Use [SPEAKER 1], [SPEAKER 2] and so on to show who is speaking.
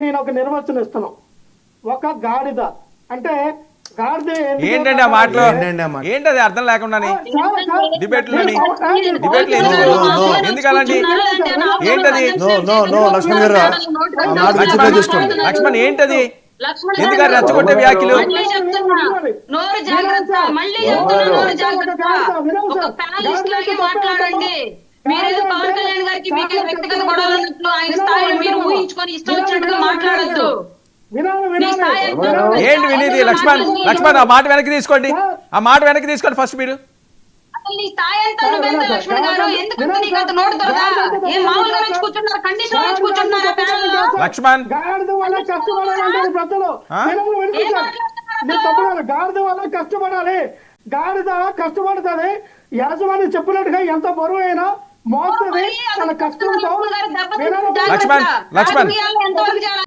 [SPEAKER 1] నేను ఒక నిర్వచనం ఇస్తాను. ఒక గాడిద అంటే గాడిద
[SPEAKER 2] ఏంటండి ఆ మాటలో ఏంటది అర్థం లేకుండానే డిబేట్లోని డిబేట్లు ఎందుకు అలాంటి ఏంటది లక్ష్మణ్ ఏంటది ఎందుకు రెచ్చగొట్టే వ్యాఖ్యలు
[SPEAKER 3] మీరేదో పవన్ కళ్యాణ్ గారికి మీకే వ్యక్తిగత గొడవలు ఉన్నట్లు ఆయన స్థాయిని మీరు ఊహించుకొని ఇష్టం వచ్చినట్టుగా మాట్లాడద్దు.
[SPEAKER 2] ఏంటి వినేది లక్ష్మణ్ ఆ మాట వెనక్కి తీసుకోండి, ఆ మాట వెనక్కి తీసుకోండి ఫస్ట్ మీరు.
[SPEAKER 3] అసలు నీ స్థాయి ఎంత లక్ష్మణ్ గారు, ఎందుకు నీకు అంత నోటు దొరదా? ఏం మామూలుగా నుంచి కూర్చున్నారు, కండిషన్ నుంచి కూర్చున్నారా ప్యానెల్ లో?
[SPEAKER 2] లక్ష్మణ్
[SPEAKER 1] గాడిద వల్ల కష్టపడాలంటారు ప్రజలు. గాడిద వల్ల కష్టపడాలి, గాడిద కష్టపడుతుంది. యాజమాన్యం చెప్పినట్టుగా ఎంత బరువు అయినా మోస్తుంది తన కష్టంతో.
[SPEAKER 2] లక్ష్మణ్